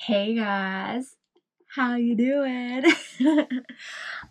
Hey guys, how you doing?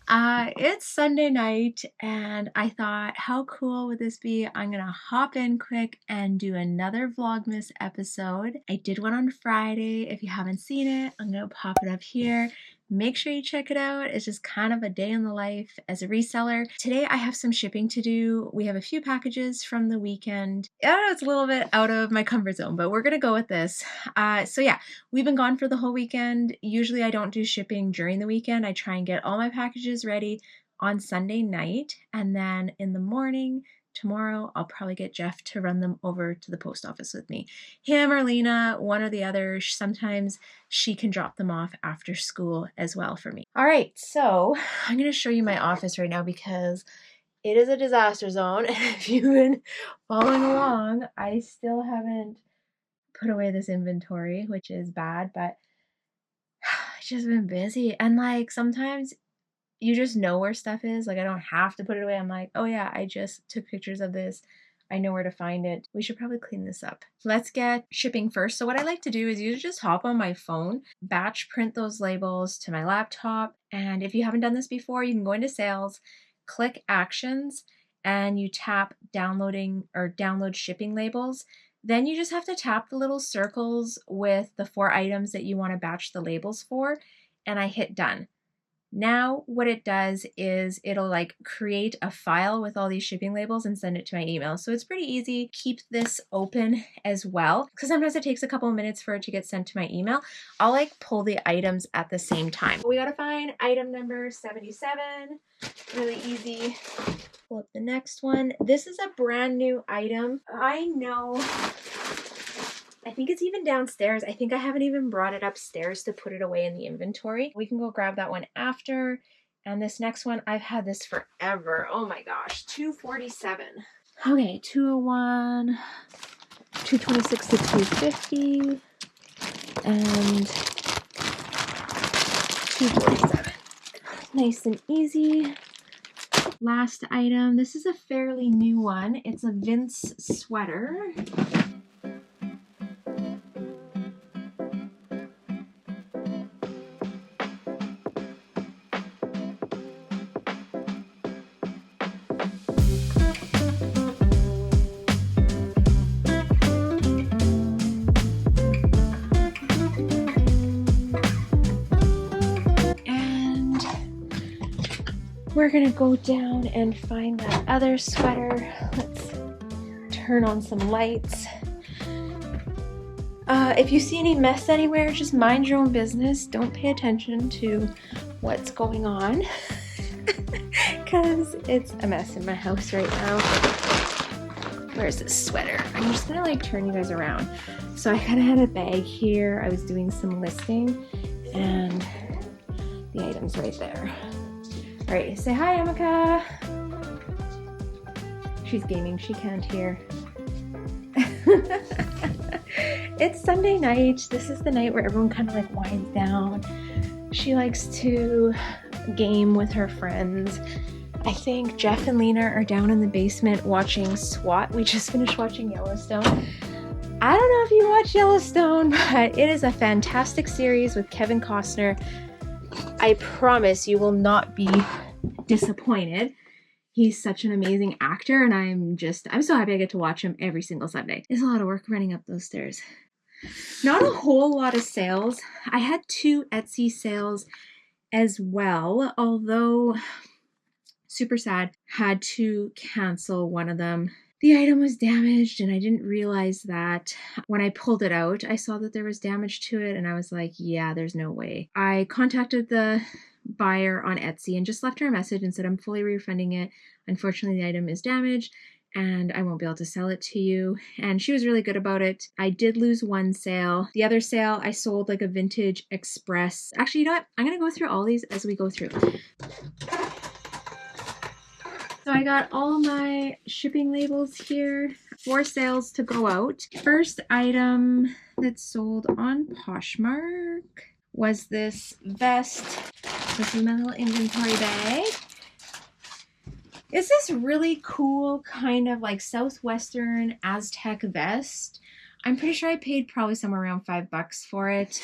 It's Sunday night and I thought, how cool would this be? I'm gonna hop in quick and do another Vlogmas episode. I did one on Friday. If you haven't seen it, I'm gonna pop it up here. Make sure you check it out. It's just kind of a day in the life as a reseller. Today I have some shipping to do. We have a few packages from the weekend. I don't know, it's a little bit out of my comfort zone, but we're gonna go with this. So yeah, we've been gone for the whole weekend. Usually I don't do shipping during the weekend. I try and get all my packages ready on Sunday night, and then in the morning, tomorrow, I'll probably get Jeff to run them over to the post office with me. Him or Lena, one or the other. Sometimes she can drop them off after school as well for me. All right, so I'm going to show you my office right now because it is a disaster zone. And if you've been following along, I still haven't put away this inventory, which is bad, but it's just been busy. And like sometimes you just know where stuff is. Like I don't have to put it away. I'm like, oh yeah, I just took pictures of this. I know where to find it. We should probably clean this up. Let's get shipping first. So what I like to do is usually just hop on my phone, batch print those labels to my laptop. And if you haven't done this before, you can go into sales, click actions, and you tap downloading or download shipping labels. Then you just have to tap the little circles with the 4 items that you want to batch the labels for, and I hit done. Now what it does is it'll like create a file with all these shipping labels and send it to my email. So it's pretty easy. Keep this open as well because sometimes it takes a couple of minutes for it to get sent to my email. I'll like pull the items at the same time. We gotta find item number 77. Really easy. Pull up the next one. This is a brand new item. I know. I think it's even downstairs. I think I haven't even brought it upstairs to put it away in the inventory. We can go grab that one after. And this next one, I've had this forever. Oh my gosh, 247. Okay, 201, 226 to 250, and 247. Nice and easy. Last item. This is a fairly new one. It's a Vince sweater. We're gonna go down and find that other sweater. Let's turn on some lights. If you see any mess anywhere, just mind your own business. Don't pay attention to what's going on because it's a mess in my house right now. Where's this sweater? I'm just gonna like turn you guys around. So I kind of had a bag here. I was doing some listing and the item's right there. All right, say hi, Emika. She's gaming, she can't hear. It's Sunday night. This is the night where everyone kind of like winds down. She likes to game with her friends. I think Jeff and Lena are down in the basement watching SWAT. We just finished watching Yellowstone. I don't know if you watch Yellowstone, but it is a fantastic series with Kevin Costner. I promise you will not be disappointed. He's such an amazing actor, and I'm so happy I get to watch him every single Sunday. It's a lot of work running up those stairs. Not a whole lot of sales. I had 2 Etsy sales as well, although super sad, had to cancel one of them. The item was damaged and I didn't realize that. When I pulled it out, I saw that there was damage to it and I was like, yeah, there's no way. I contacted the buyer on Etsy and just left her a message and said, I'm fully refunding it. Unfortunately, the item is damaged and I won't be able to sell it to you. And she was really good about it. I did lose one sale. The other sale, I sold like a vintage express. Actually, you know what? I'm going to go through all these as we go through. So I got all my shipping labels here. 4 sales to go out. First item that sold on Poshmark was this vest. This is my little inventory bag. It's this really cool kind of like southwestern Aztec vest. I'm pretty sure I paid probably somewhere around $5 for it.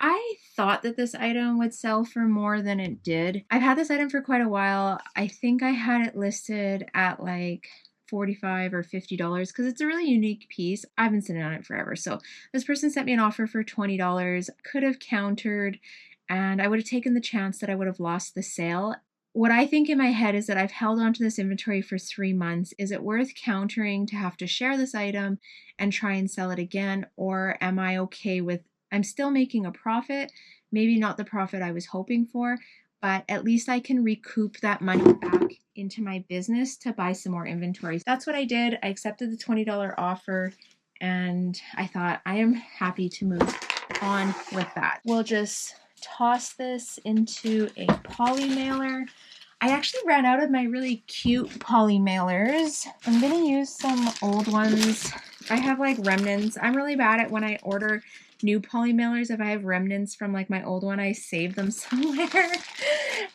I thought that this item would sell for more than it did. I've had this item for quite a while. I think I had it listed at like $45 or $50 because it's a really unique piece. I've been sitting on it forever. So this person sent me an offer for $20. Could have countered, and I would have taken the chance that I would have lost the sale. What I think in my head is that I've held onto this inventory for 3 months. Is it worth countering to have to share this item and try and sell it again? Or am I okay with, I'm still making a profit, maybe not the profit I was hoping for, but at least I can recoup that money back into my business to buy some more inventory. That's what I did. I accepted the $20 offer and I thought I am happy to move on with that. We'll just toss this into a poly mailer. I actually ran out of my really cute poly mailers. I'm gonna use some old ones. I have like remnants. I'm really bad at when I order new poly mailers. If I have remnants from like my old one, I save them somewhere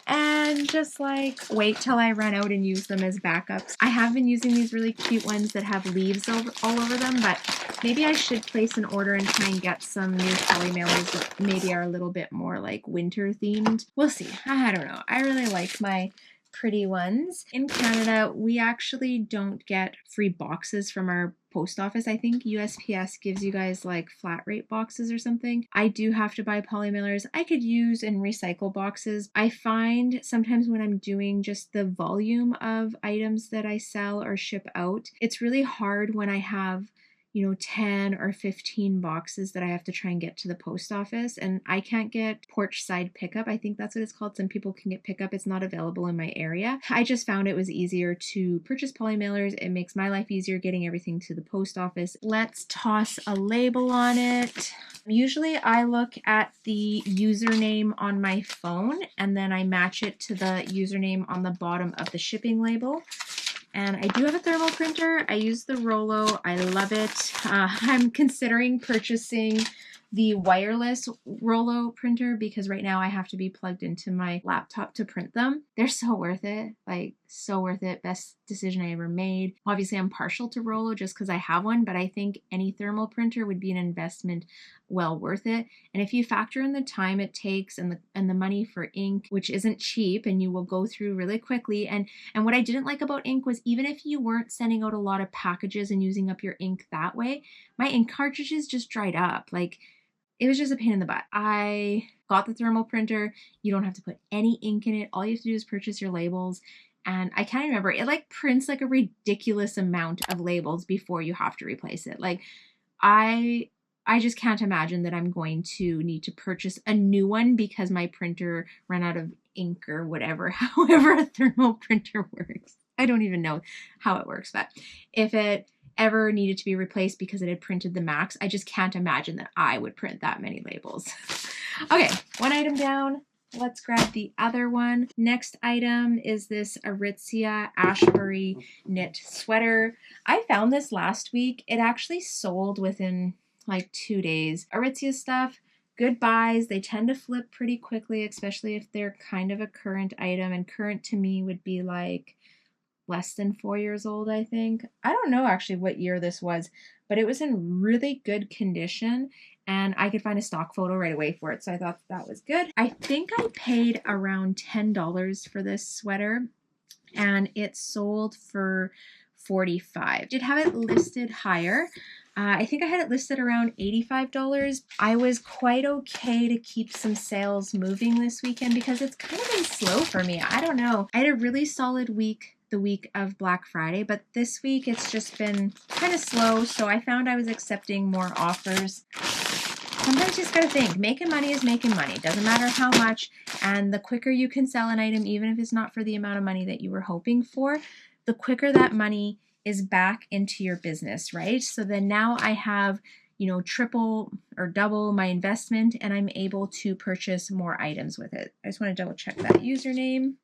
and just like wait till I run out and use them as backups. I have been using these really cute ones that have leaves all over them, but maybe I should place an order and try and get some new poly mailers that maybe are a little bit more like winter themed. We'll see. I don't know. I really like my pretty ones. In Canada, we actually don't get free boxes from our post office. I think USPS gives you guys like flat rate boxes or something. I do have to buy poly mailers. I could use and recycle boxes. I find sometimes when I'm doing just the volume of items that I sell or ship out, it's really hard when I have 10 or 15 boxes that I have to try and get to the post office, and I can't get porch side pickup. I think that's what it's called. Some people can get pickup. It's not available in my area. I just found it was easier to purchase poly mailers. It makes my life easier getting everything to the post office. Let's toss a label on it. Usually I look at the username on my phone and then I match it to the username on the bottom of the shipping label. And I do have a thermal printer. I use the Rollo. I love it. I'm considering purchasing the wireless Rollo printer because right now I have to be plugged into my laptop to print them. They're so worth it. Like, so worth it. Best decision I ever made. Obviously, I'm partial to Rollo just because I have one, but I think any thermal printer would be an investment well worth it. And if you factor in the time it takes and the money for ink, which isn't cheap and you will go through really quickly. And what I didn't like about ink was even if you weren't sending out a lot of packages and using up your ink that way, my ink cartridges just dried up. Like, it was just a pain in the butt. I got the thermal printer. You don't have to put any ink in it. All you have to do is purchase your labels. And I can't remember, it like prints like a ridiculous amount of labels before you have to replace it. Like, I just can't imagine that I'm going to need to purchase a new one because my printer ran out of ink or whatever, however a thermal printer works. I don't even know how it works, but if it ever needed to be replaced because it had printed the max, I just can't imagine that I would print that many labels. Okay, one item down. Let's grab the other one. Next item is this Aritzia Ashbury knit sweater. I found this last week. It actually sold within like 2 days. Aritzia stuff, good buys. They tend to flip pretty quickly, especially if they're kind of a current item. And current to me would be like less than 4 years old, I think. I don't know actually what year this was, but it was in really good condition and I could find a stock photo right away for it. So I thought that was good. I think I paid around $10 for this sweater and it sold for $45. I did have it listed higher. I think I had it listed around $85. I was quite okay to keep some sales moving this weekend because it's kind of been slow for me. I don't know. I had a really solid week the week of Black Friday, but this week it's just been kind of slow. So I found I was accepting more offers. Sometimes you just gotta think, making money is making money. Doesn't matter how much. And the quicker you can sell an item, even if it's not for the amount of money that you were hoping for, the quicker that money is back into your business, right? So then now I have, triple or double my investment and I'm able to purchase more items with it. I just want to double check that username.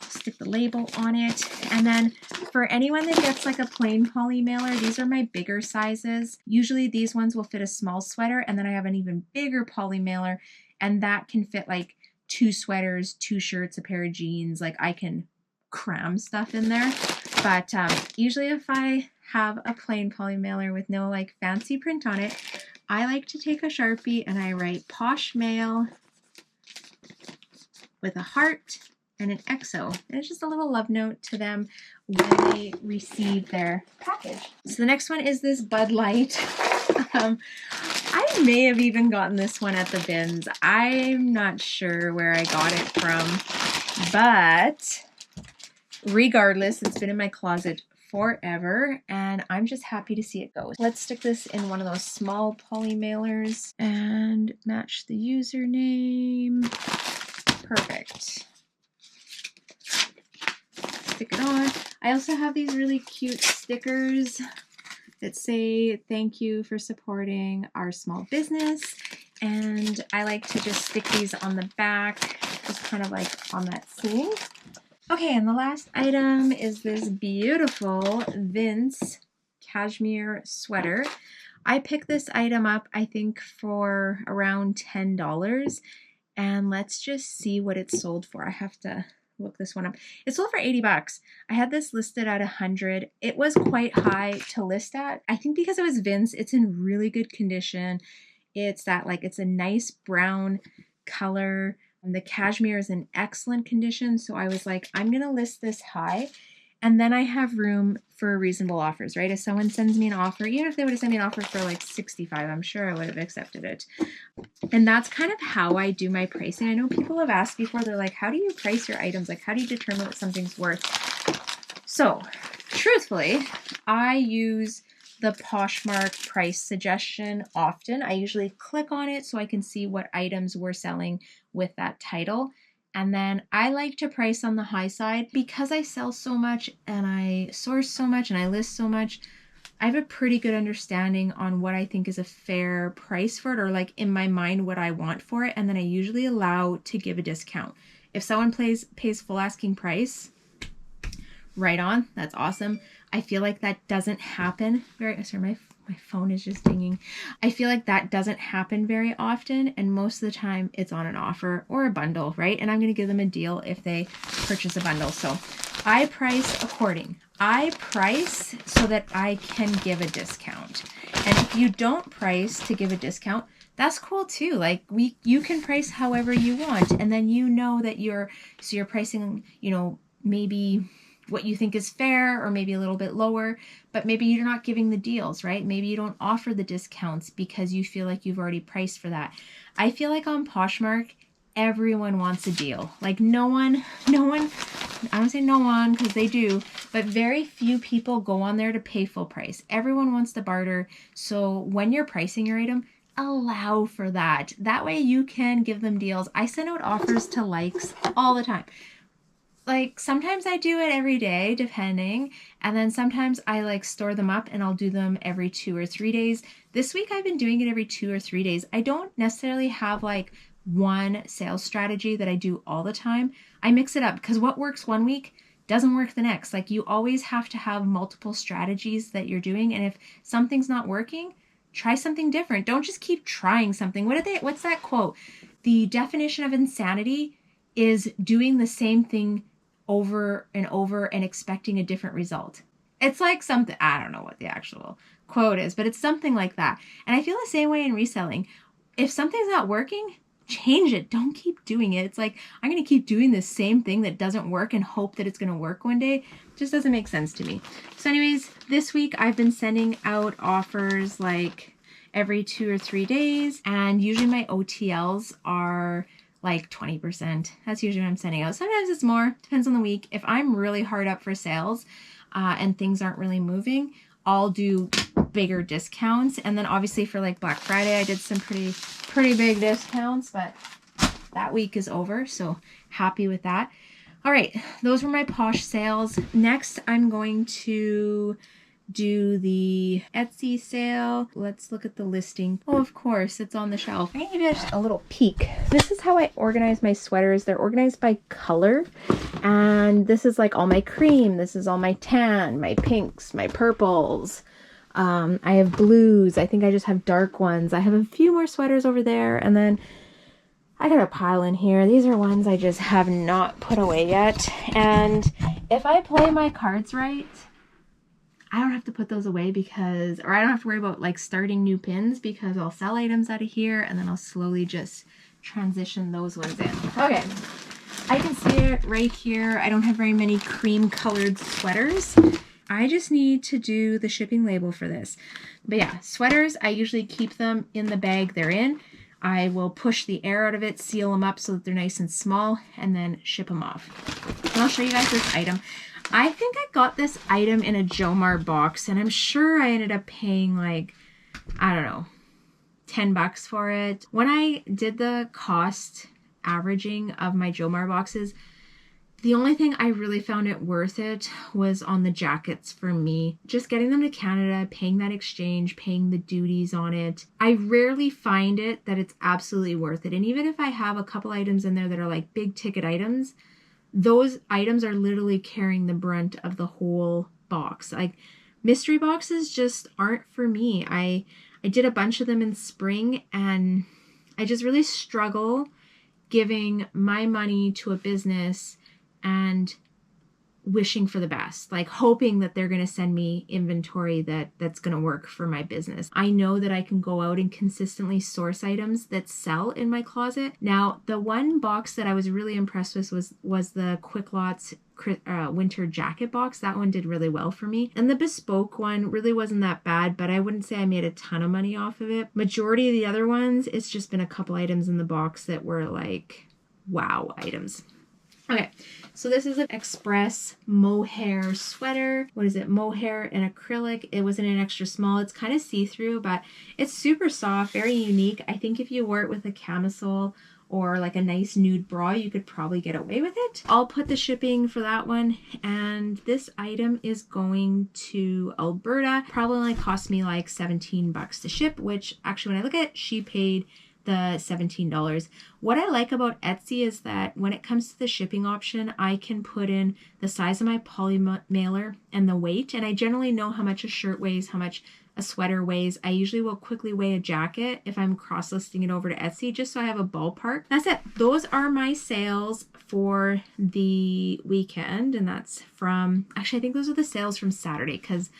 Stick the label on it. And then for anyone that gets like a plain poly mailer, these are my bigger sizes. Usually these ones will fit a small sweater, and then I have an even bigger poly mailer and that can fit like 2 sweaters, 2 shirts, a pair of jeans. Like I can cram stuff in there. But usually if I have a plain poly mailer with no like fancy print on it, I like to take a Sharpie and I write Posh Mail with a heart and an XO. And it's just a little love note to them when they receive their package. So the next one is this Bud Light. I may have even gotten this one at the bins. I'm not sure where I got it from, but regardless, it's been in my closet forever and I'm just happy to see it go. Let's stick this in one of those small poly mailers and match the username. Perfect. Stick it on. I also have these really cute stickers that say thank you for supporting our small business, and I like to just stick these on the back, just kind of like on that seam. Okay, and the last item is this beautiful Vince cashmere sweater. I picked this item up, I think, for around $10, and let's just see what it's sold for. I have to look this one up. It sold for 80 bucks. I had this listed at 100. It was quite high to list at. I think because it was Vince, it's in really good condition. It's a nice brown color. And the cashmere is in excellent condition. So I was like, I'm going to list this high. And then I have room for reasonable offers, right? If someone sends me an offer, even if they would have sent me an offer for like 65, I'm sure I would have accepted it. And that's kind of how I do my pricing. I know people have asked before, they're like, how do you price your items? Like, how do you determine what something's worth? So, truthfully, I use the Poshmark price suggestion often. I usually click on it so I can see what items we're selling with that title. And then I like to price on the high side because I sell so much and I source so much and I list so much. I have a pretty good understanding on what I think is a fair price for it, or like in my mind what I want for it. And then I usually allow to give a discount. If someone pays full asking price, right on, that's awesome. I feel like that doesn't happen sorry, my phone is just dinging. I feel like that doesn't happen very often, and most of the time it's on an offer or a bundle, right? And I'm going to give them a deal if they purchase a bundle. So I price according. I price so that I can give a discount. And if you don't price to give a discount, that's cool too. Like you can price however you want, and then you know that you're pricing, maybe what you think is fair or maybe a little bit lower, but maybe you're not giving the deals, right? Maybe you don't offer the discounts because you feel like you've already priced for that. I feel like on Poshmark, everyone wants a deal. Like no one, I don't say no one because they do, but very few people go on there to pay full price. Everyone wants to barter. So when you're pricing your item, allow for that. That way you can give them deals. I send out offers to likes all the time. Like sometimes I do it every day depending, and then sometimes I like store them up and I'll do them every 2 or 3 days. This week I've been doing it every 2 or 3 days. I don't necessarily have like one sales strategy that I do all the time. I mix it up because what works one week doesn't work the next. Like you always have to have multiple strategies that you're doing, and if something's not working, try something different. Don't just keep trying something. What's that quote? The definition of insanity is doing the same thing over and over and expecting a different result. It's like something, I don't know what the actual quote is, but it's something like that. And I feel the same way in reselling. If something's not working, change it. Don't keep doing it. It's like, I'm going to keep doing the same thing that doesn't work and hope that it's going to work one day. It just doesn't make sense to me. So anyways, this week I've been sending out offers like every 2 or 3 days. And usually my OTLs are like 20%. That's usually what I'm sending out. Sometimes it's more, depends on the week. If I'm really hard up for sales and things aren't really moving, I'll do bigger discounts. And then obviously for like Black Friday, I did some pretty big discounts, but that week is over. So happy with that. All right, those were my Posh sales. Next, I'm going to do the Etsy sale. Let's look at the listing. Oh, of course, it's on the shelf. I'm gonna give you just a little peek. This is how I organize my sweaters. They're organized by color. And this is like all my cream. This is all my tan, my pinks, my purples. I have blues. I think I just have dark ones. I have a few more sweaters over there. And then I got a pile in here. These are ones I just have not put away yet. And if I play my cards right, I don't have to put those away because, or I don't have to worry about like starting new pins because I'll sell items out of here and then I'll slowly just transition those ones in. Okay, I can see it right here. I don't have very many cream colored sweaters. I just need to do the shipping label for this. But yeah, sweaters, I usually keep them in the bag they're in. I will push the air out of it, seal them up so that they're nice and small, and then ship them off. And I'll show you guys this item. I think I got this item in a Jomar box, and I'm sure I ended up paying like, I don't know, 10 bucks for it. When I did the cost averaging of my Jomar boxes, the only thing I really found it worth it was on the jackets for me. Just getting them to Canada, paying that exchange, paying the duties on it. I rarely find it that it's absolutely worth it. And even if I have a couple items in there that are like big ticket items, those items are literally carrying the brunt of the whole box. Like mystery boxes just aren't for me. I did a bunch of them in spring and I just really struggle giving my money to a business and wishing for the best, like hoping that they're going to send me inventory that's going to work for my business. I know that I can go out and consistently source items that sell in my closet. Now, the one box that I was really impressed with was the Quick Lots winter jacket box. That one did really well for me. And the bespoke one really wasn't that bad, but I wouldn't say I made a ton of money off of it. Majority of the other ones, it's just been a couple items in the box that were like wow items. Okay, so this is an express mohair sweater. What is it? Mohair and acrylic. It was in an extra small. It's kind of see-through, but it's super soft, very unique. I think if you wore it with a camisole or like a nice nude bra, you could probably get away with it. I'll put the shipping for that one. And this item is going to Alberta. Probably only cost me like 17 bucks to ship, which actually when I look at it, she paid the $17. What I like about Etsy is that when it comes to the shipping option, I can put in the size of my poly mailer and the weight, and I generally know how much a shirt weighs, how much a sweater weighs. I usually will quickly weigh a jacket if I'm cross-listing it over to Etsy, just so I have a ballpark. That's it. Those are my sales for the weekend, and that's from, actually I think those are the sales from Saturday, because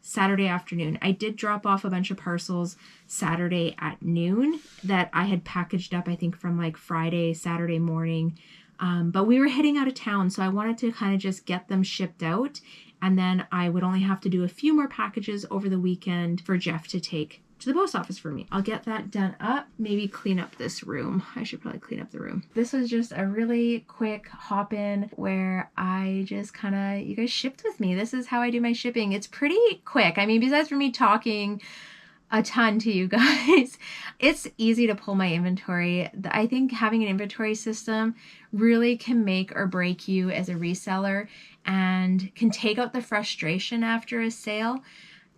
Saturday afternoon. I did drop off a bunch of parcels Saturday at noon that I had packaged up, I think from like Friday, Saturday morning. But we were heading out of town, so I wanted to kind of just get them shipped out. And then I would only have to do a few more packages over the weekend for Jeff to take to the post office for me. I'll get that done up, maybe clean up this room. I should probably clean up the room. This was just a really quick hop in where I just kind of, you guys shipped with me. This is how I do my shipping. It's pretty quick. I mean, besides for me talking a ton to you guys, it's easy to pull my inventory. I think having an inventory system really can make or break you as a reseller and can take out the frustration after a sale.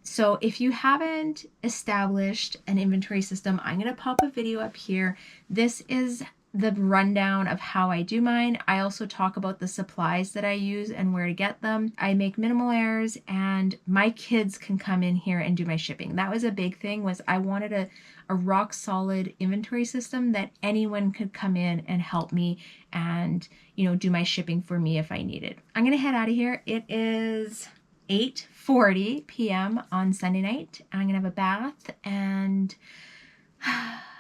So if you haven't established an inventory system, I'm going to pop a video up here. This is the rundown of how I do mine. I also talk about the supplies that I use and where to get them. I make minimal errors and my kids can come in here and do my shipping. That was a big thing, was I wanted a rock solid inventory system that anyone could come in and help me and, you know, do my shipping for me if I need it. I'm going to head out of here. It is 8:40 p.m. on Sunday night. I'm going to have a bath and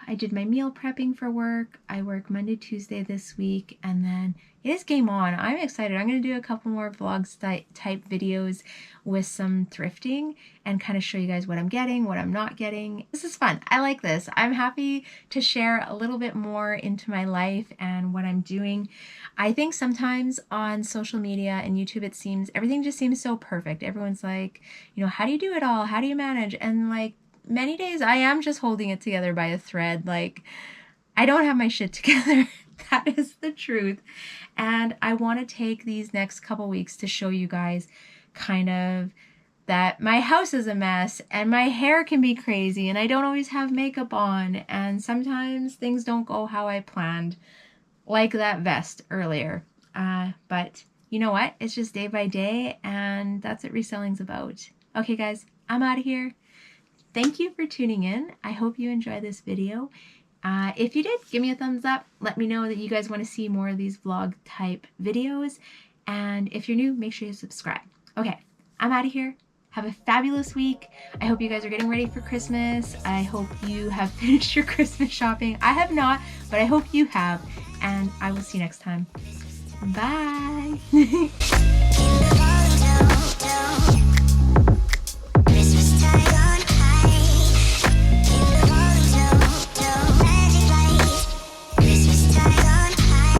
I did my meal prepping for work. I work Monday, Tuesday this week, and then it is game on. I'm excited. I'm going to do a couple more vlogs type videos with some thrifting and kind of show you guys what I'm getting, what I'm not getting. This is fun. I like this. I'm happy to share a little bit more into my life and what I'm doing. I think sometimes on social media and YouTube, it seems, everything just seems so perfect. Everyone's like, you know, how do you do it all? How do you manage? And like, many days I am just holding it together by a thread. Like, I don't have my shit together. That is the truth. And I want to take these next couple weeks to show you guys kind of that my house is a mess and my hair can be crazy and I don't always have makeup on and sometimes things don't go how I planned, like that vest earlier. But you know what? It's just day by day, and that's what reselling's about. Okay, guys, I'm out of here. Thank you for tuning in. I hope you enjoyed this video. If you did, give me a thumbs up. Let me know that you guys want to see more of these vlog type videos. And if you're new, make sure you subscribe. Okay, I'm out of here. Have a fabulous week. I hope you guys are getting ready for Christmas. I hope you have finished your Christmas shopping. I have not, but I hope you have. And I will see you next time. Bye.